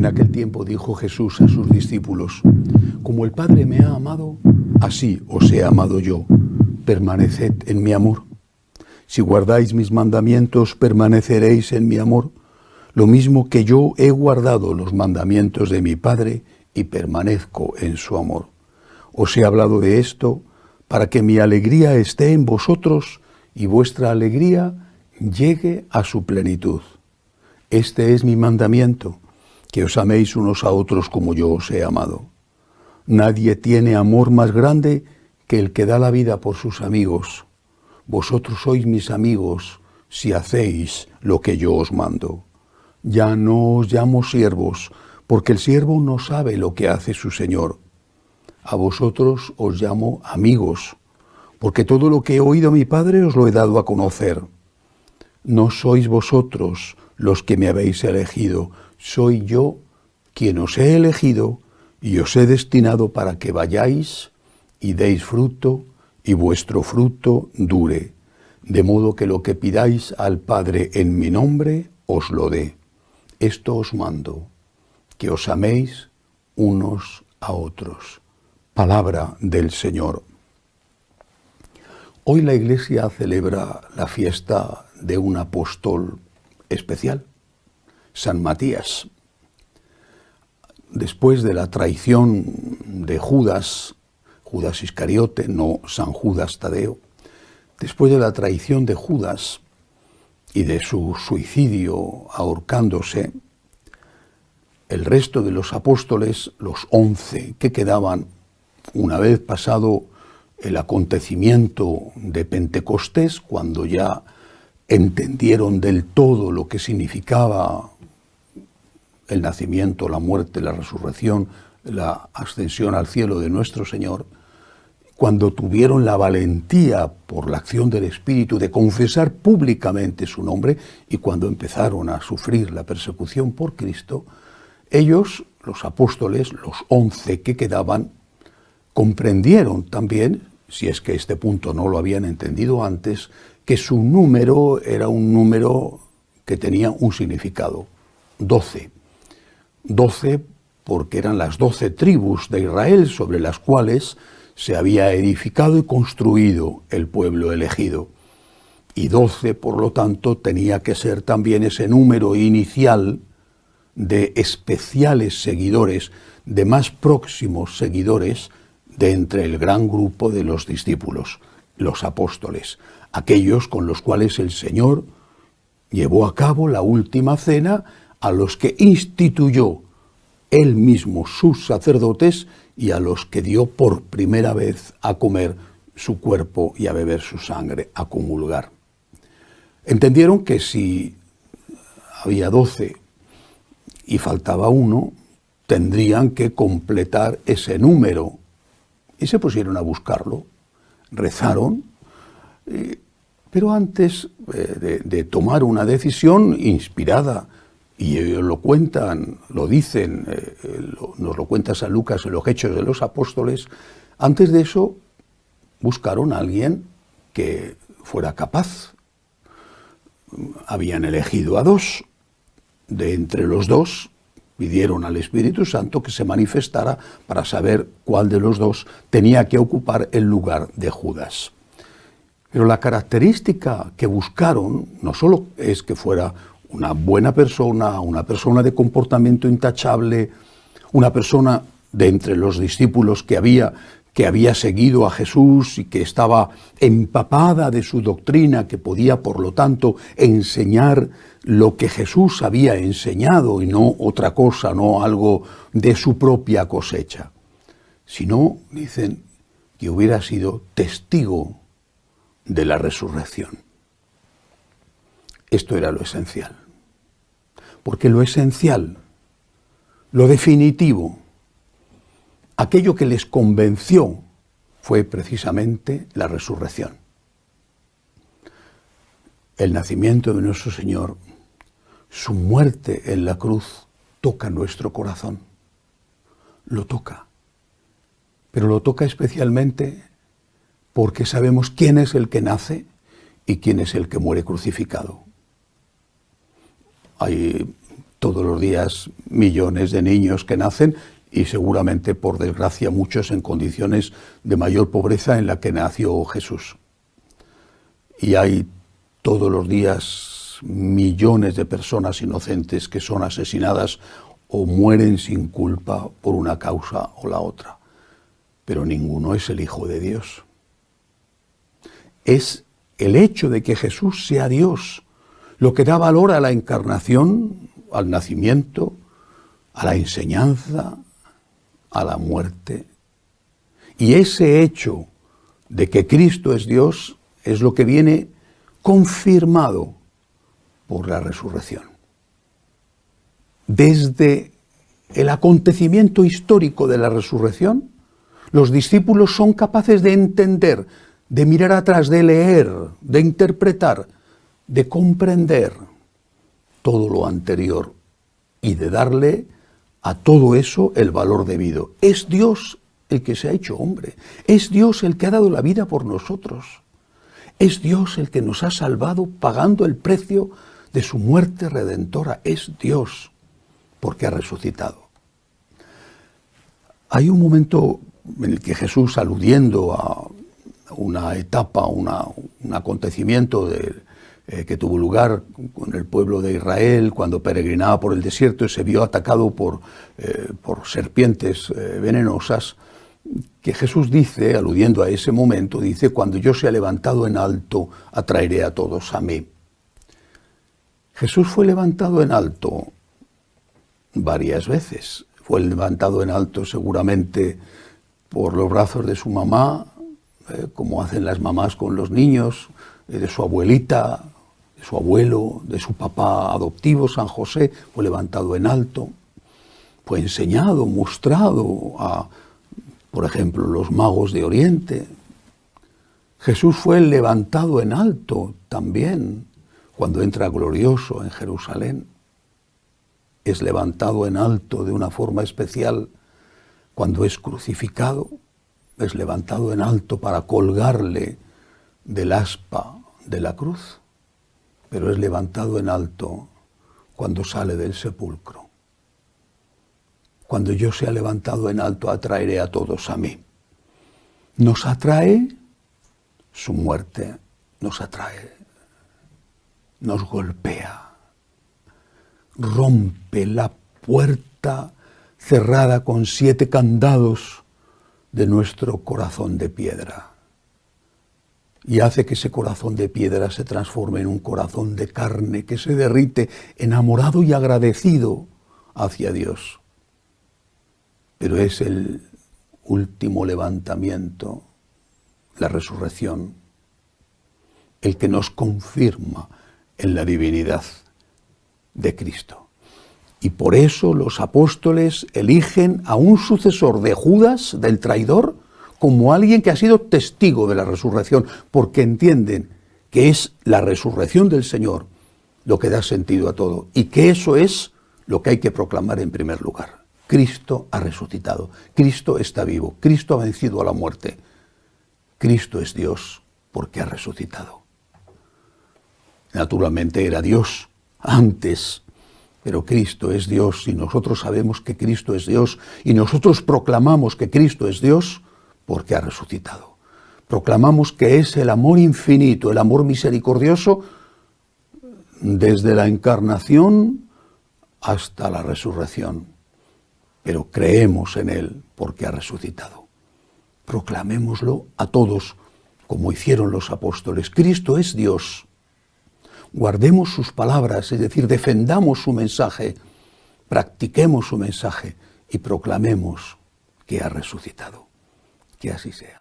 En aquel tiempo dijo Jesús a sus discípulos: como el Padre me ha amado, así os he amado yo. Permaneced en mi amor. Si guardáis mis mandamientos, permaneceréis en mi amor, lo mismo que yo he guardado los mandamientos de mi Padre y permanezco en su amor. Os he hablado de esto para que mi alegría esté en vosotros y vuestra alegría llegue a su plenitud. Este es mi mandamiento, que os améis unos a otros como yo os he amado. Nadie tiene amor más grande que el que da la vida por sus amigos. Vosotros sois mis amigos si hacéis lo que yo os mando. Ya no os llamo siervos, porque el siervo no sabe lo que hace su señor. A vosotros os llamo amigos, porque todo lo que he oído a mi Padre os lo he dado a conocer. No sois vosotros los que me habéis elegido, soy yo quien os he elegido y os he destinado para que vayáis y deis fruto, y vuestro fruto dure, de modo que lo que pidáis al Padre en mi nombre os lo dé. Esto os mando, que os améis unos a otros. Palabra del Señor. Hoy la Iglesia celebra la fiesta de un apóstol especial, San Matías. Después de la traición de Judas Iscariote, no San Judas Tadeo, después de la traición de Judas y de su suicidio ahorcándose, el resto de los apóstoles, los 11 que quedaban, una vez pasado el acontecimiento de Pentecostés, cuando ya entendieron del todo lo que significaba el nacimiento, la muerte, la resurrección, la ascensión al cielo de nuestro Señor, cuando tuvieron la valentía por la acción del Espíritu de confesar públicamente su nombre y cuando empezaron a sufrir la persecución por Cristo, ellos, los apóstoles, los 11 que quedaban, comprendieron también, si es que este punto no lo habían entendido antes, que su número era un número que tenía un significado, 12. 12 porque eran las 12 tribus de Israel sobre las cuales se había edificado y construido el pueblo elegido. Y 12, por lo tanto, tenía que ser también ese número inicial de especiales seguidores, de más próximos seguidores de entre el gran grupo de los discípulos, los apóstoles, aquellos con los cuales el Señor llevó a cabo la última cena, a los que instituyó Él mismo sus sacerdotes y a los que dio por primera vez a comer su cuerpo y a beber su sangre, a comulgar. Entendieron que si había 12 y faltaba uno, tendrían que completar ese número. Y se pusieron a buscarlo, rezaron, pero antes de tomar una decisión inspirada, y ellos lo cuentan, lo dicen, nos lo cuenta San Lucas en los Hechos de los Apóstoles, antes de eso buscaron a alguien que fuera capaz. Habían elegido a 2, de entre los 2 pidieron al Espíritu Santo que se manifestara para saber cuál de los 2 tenía que ocupar el lugar de Judas. Pero la característica que buscaron no solo es que fuera una buena persona, una persona de comportamiento intachable, una persona de entre los discípulos que había seguido a Jesús y que estaba empapada de su doctrina, que podía, por lo tanto, enseñar lo que Jesús había enseñado y no otra cosa, no algo de su propia cosecha, sino, dicen, que hubiera sido testigo de la resurrección. Esto era lo esencial, porque lo esencial, lo definitivo, aquello que les convenció fue precisamente la resurrección. El nacimiento de nuestro Señor, su muerte en la cruz, toca nuestro corazón. Lo toca. Pero lo toca especialmente porque sabemos quién es el que nace y quién es el que muere crucificado. Hay todos los días millones de niños que nacen y seguramente, por desgracia, muchos en condiciones de mayor pobreza en la que nació Jesús. Y hay todos los días millones de personas inocentes que son asesinadas o mueren sin culpa por una causa o la otra. Pero ninguno es el Hijo de Dios. Es el hecho de que Jesús sea Dios lo que da valor a la encarnación, al nacimiento, a la enseñanza, a la muerte. Y ese hecho de que Cristo es Dios es lo que viene confirmado por la resurrección. Desde el acontecimiento histórico de la resurrección, los discípulos son capaces de entender, de mirar atrás, de leer, de interpretar, de comprender todo lo anterior y de darle a todo eso el valor debido. Es Dios el que se ha hecho hombre, es Dios el que ha dado la vida por nosotros, es Dios el que nos ha salvado pagando el precio de su muerte redentora, es Dios porque ha resucitado. Hay un momento en el que Jesús, aludiendo a una etapa, un acontecimiento que tuvo lugar con el pueblo de Israel cuando peregrinaba por el desierto y se vio atacado por serpientes venenosas, que Jesús dice, aludiendo a ese momento, dice: cuando yo sea levantado en alto, atraeré a todos a mí. Jesús fue levantado en alto varias veces. Fue levantado en alto seguramente por los brazos de su mamá, como hacen las mamás con los niños, de su abuelita, de su abuelo, de su papá adoptivo, San José. Fue levantado en alto, fue enseñado, mostrado a, por ejemplo, los magos de Oriente. Jesús fue levantado en alto también cuando entra glorioso en Jerusalén. Es levantado en alto de una forma especial cuando es crucificado. Es levantado en alto para colgarle del aspa de la cruz, pero es levantado en alto cuando sale del sepulcro. Cuando yo sea levantado en alto, atraeré a todos a mí. Nos atrae su muerte, nos atrae, nos golpea, rompe la puerta cerrada con 7 candados de nuestro corazón de piedra y hace que ese corazón de piedra se transforme en un corazón de carne que se derrite, enamorado y agradecido hacia Dios. Pero es el último levantamiento, la resurrección, el que nos confirma en la divinidad de Cristo. Y por eso los apóstoles eligen a un sucesor de Judas, del traidor, como alguien que ha sido testigo de la resurrección, porque entienden que es la resurrección del Señor lo que da sentido a todo, y que eso es lo que hay que proclamar en primer lugar. Cristo ha resucitado, Cristo está vivo, Cristo ha vencido a la muerte, Cristo es Dios porque ha resucitado. Naturalmente era Dios antes, pero Cristo es Dios y nosotros sabemos que Cristo es Dios y nosotros proclamamos que Cristo es Dios porque ha resucitado. Proclamamos que es el amor infinito, el amor misericordioso desde la encarnación hasta la resurrección. Pero creemos en Él porque ha resucitado. Proclamémoslo a todos como hicieron los apóstoles. Cristo es Dios. Guardemos sus palabras, es decir, defendamos su mensaje, practiquemos su mensaje y proclamemos que ha resucitado. Que así sea.